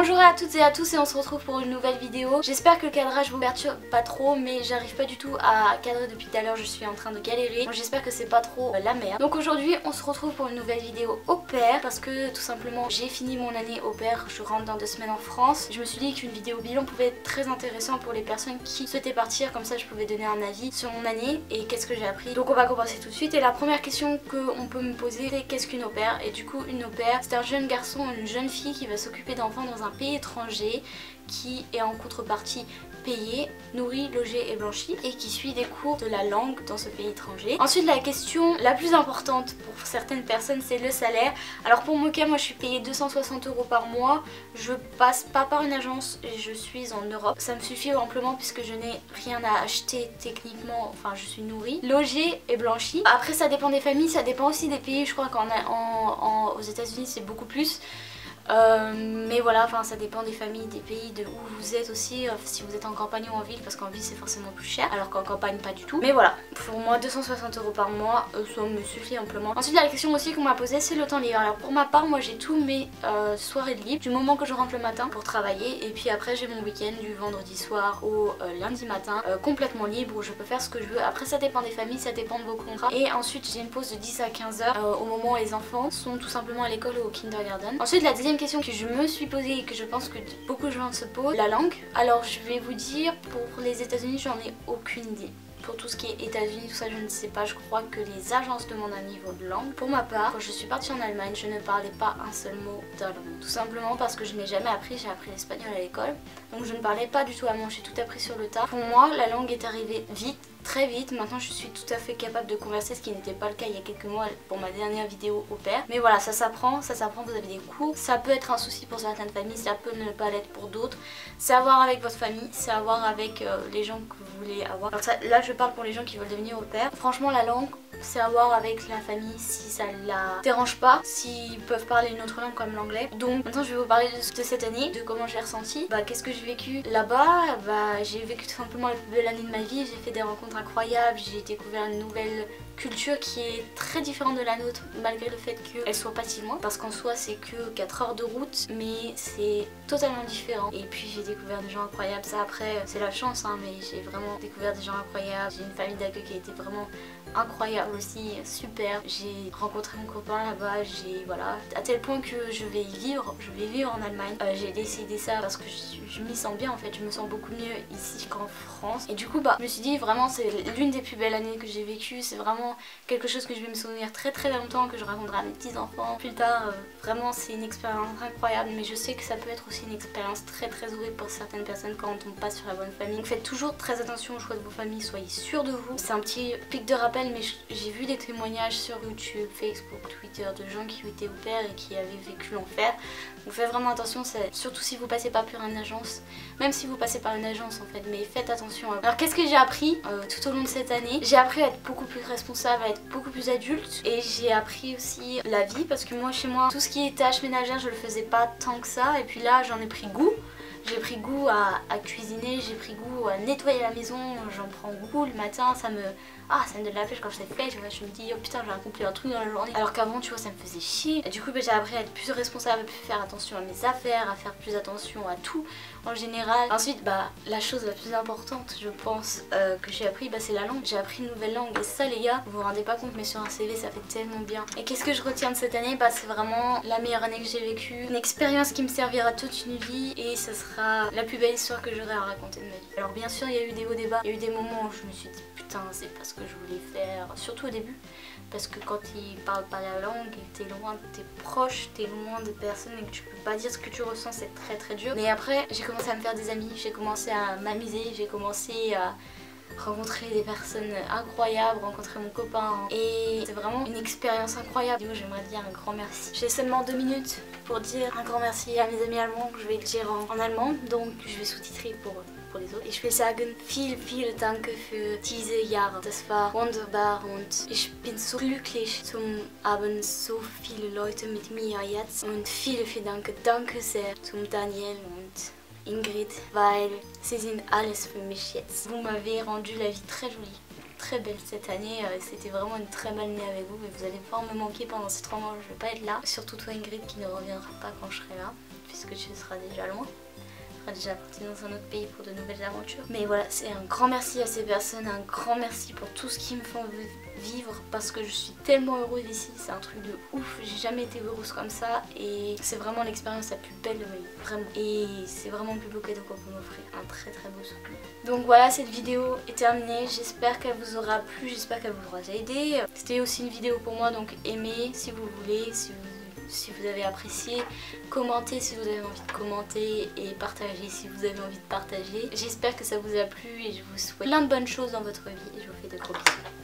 Bonjour à toutes et à tous et on se retrouve pour une nouvelle vidéo. J'espère que le cadrage vous perturbe pas trop, mais j'arrive pas du tout à cadrer depuis tout à l'heure, je suis en train de galérer. Donc j'espère que c'est pas trop la merde. Donc aujourd'hui on se retrouve pour une nouvelle vidéo au pair parce que tout simplement j'ai fini mon année au pair, je rentre dans 2 semaines en France. Je me suis dit qu'une vidéo bilan pouvait être très intéressant pour les personnes qui souhaitaient partir, comme ça je pouvais donner un avis sur mon année et qu'est-ce que j'ai appris. Donc on va commencer tout de suite et la première question qu'on peut me poser c'est qu'est-ce qu'une au pair? Et du coup une au pair c'est un jeune garçon ou une jeune fille qui va s'occuper d'enfants dans un pays étranger, qui est en contrepartie payé, nourri, logé et blanchi et qui suit des cours de la langue dans ce pays étranger. Ensuite la question la plus importante pour certaines personnes c'est le salaire. Alors pour mon cas moi je suis payée 260 € par mois, je passe pas par une agence et je suis en Europe. Ça me suffit amplement puisque je n'ai rien à acheter techniquement, enfin je suis nourrie, logée et blanchie. Après ça dépend des familles, ça dépend aussi des pays, je crois qu'aux États-Unis c'est beaucoup plus. Mais voilà, enfin ça dépend des familles, des pays, de où vous êtes aussi, si vous êtes en campagne ou en ville, parce qu'en ville c'est forcément plus cher, alors qu'en campagne pas du tout. Mais voilà, pour moi 260 € par mois, ça me suffit amplement. Ensuite la question aussi qu'on m'a posée c'est le temps libre. Alors pour ma part moi j'ai tous mes soirées de libre du moment que je rentre le matin pour travailler, et puis après j'ai mon week-end du vendredi soir au lundi matin complètement libre où je peux faire ce que je veux. Après ça dépend des familles, ça dépend de vos contrats. Et ensuite j'ai une pause de 10 à 15 h au moment où les enfants sont tout simplement à l'école ou au kindergarten. Ensuite la deuxième question que je me suis posée et que je pense que beaucoup de gens se posent, la langue. Alors je vais vous dire, pour les États-Unis j'en ai aucune idée. Pour tout ce qui est États-Unis, tout ça je ne sais pas, je crois que les agences demandent un niveau de langue. Pour ma part, quand je suis partie en Allemagne, je ne parlais pas un seul mot d'allemand. Tout simplement parce que je n'ai jamais appris, j'ai appris l'espagnol à l'école. Donc je ne parlais pas du tout allemand, j'ai tout appris sur le tas. Pour moi, la langue est arrivée vite. Très vite, maintenant je suis tout à fait capable de converser, ce qui n'était pas le cas il y a quelques mois pour ma dernière vidéo au pair. Mais voilà, ça s'apprend, vous avez des cours. Ça peut être un souci pour certaines familles, ça peut ne pas l'être pour d'autres. C'est à voir avec votre famille, c'est à voir avec les gens que vous voulez avoir. Alors ça, là je parle pour les gens qui veulent devenir au pair. Franchement la langue, c'est à voir avec la famille si ça la dérange pas, s'ils peuvent parler une autre langue comme l'anglais. Donc maintenant je vais vous parler de cette année, de comment j'ai ressenti. Qu'est-ce que j'ai vécu là-bas? J'ai vécu tout simplement la plus belle année de ma vie, j'ai fait des rencontres incroyables, j'ai découvert une nouvelle culture qui est très différente de la nôtre malgré le fait qu'elle soit pas si loin, parce qu'en soi c'est que 4 heures de route mais c'est totalement différent. Et puis j'ai découvert des gens incroyables, ça après c'est la chance hein, mais j'ai vraiment découvert des gens incroyables, j'ai une famille d'accueil qui a été vraiment incroyable aussi, super. J'ai rencontré mon copain là-bas, voilà, à tel point que je vais vivre en Allemagne. J'ai décidé ça parce que je m'y sens bien en fait, je me sens beaucoup mieux ici qu'en France. Et du coup je me suis dit vraiment c'est l'une des plus belles années que j'ai vécues, c'est vraiment quelque chose que je vais me souvenir très longtemps, que je raconterai à mes petits enfants plus tard. Vraiment c'est une expérience incroyable, mais je sais que ça peut être aussi une expérience très horrible pour certaines personnes quand on passe sur la bonne famille. Donc faites toujours très attention au choix de vos familles, soyez sûrs de vous. C'est un petit pic de rappel, mais j'ai vu des témoignages sur YouTube, Facebook, Twitter de gens qui étaient au pair et qui avaient vécu l'enfer. Donc faites vraiment attention, surtout si vous passez pas par une agence, même si vous passez par une agence en fait, mais faites attention. Alors qu'est-ce que j'ai appris tout au long de cette année? J'ai appris à être beaucoup plus responsable, à être beaucoup plus adulte, et j'ai appris aussi la vie parce que moi chez moi tout ce qui est tâches ménagères je le faisais pas tant que ça, et puis là j'en ai pris goût. J'ai pris goût à cuisiner, j'ai pris goût à nettoyer la maison, j'en prends goût le matin, ça me donne de la pêche quand je l'ai fait, je me dis oh putain j'ai accompli un truc dans la journée. Alors qu'avant tu vois ça me faisait chier. Et du coup j'ai appris à être plus responsable, à plus faire attention à mes affaires, à faire plus attention à tout en général. Ensuite la chose la plus importante je pense que j'ai appris c'est la langue. J'ai appris une nouvelle langue et ça les gars, vous vous rendez pas compte mais sur un CV ça fait tellement bien. Et qu'est-ce que je retiens de cette année? C'est vraiment la meilleure année que j'ai vécue, une expérience qui me servira toute une vie et ça sera la plus belle histoire que j'aurai à raconter de ma vie. Alors bien sûr il y a eu des hauts débats, il y a eu des moments où je me suis dit putain c'est pas ce que je voulais faire, surtout au début parce que quand ils parlent pas la langue et que t'es loin de tes proches, t'es loin de personnes et que tu peux pas dire ce que tu ressens, c'est très dur. Mais après j'ai commencé à me faire des amis, j'ai commencé à m'amuser, j'ai commencé à rencontrer des personnes incroyables, rencontrer mon copain et c'est vraiment une expérience incroyable. J'aimerais dire un grand merci. J'ai seulement 2 minutes pour dire un grand merci à mes amis allemands, que je vais le dire en allemand, donc je vais sous-titrer pour les autres. Ich will sagen, vielen Dank für diese Jahre. Das war wunderbar und ich bin so glücklich zum haben so viele Leute mit mir jetzt und vielen Dank. Danke sehr zum Daniel und Ingrid, weil sie sind alles für mich jetzt. Vous m'avez rendu la vie très jolie, très belle cette année. C'était vraiment une très belle année avec vous, mais vous allez pas me manquer pendant ces 3 mois, je vais pas être là. Surtout toi Ingrid qui ne reviendra pas quand je serai là. puisque tu seras déjà loin. Déjà parti dans un autre pays pour de nouvelles aventures. Mais voilà, c'est un grand merci à ces personnes, un grand merci pour tout ce qu'ils me font vivre parce que je suis tellement heureuse ici, c'est un truc de ouf, j'ai jamais été heureuse comme ça et c'est vraiment l'expérience la plus belle de ma vie, vraiment. Et c'est vraiment le plus beau cadeau qu'on peut m'offrir, un très très beau souvenir. Donc voilà, cette vidéo est terminée, j'espère qu'elle vous aura plu, j'espère qu'elle vous aura aidé. C'était aussi une vidéo pour moi, donc aimez si vous voulez, si vous avez apprécié, commentez si vous avez envie de commenter et partagez si vous avez envie de partager. J'espère que ça vous a plu et je vous souhaite plein de bonnes choses dans votre vie et je vous fais de gros bisous.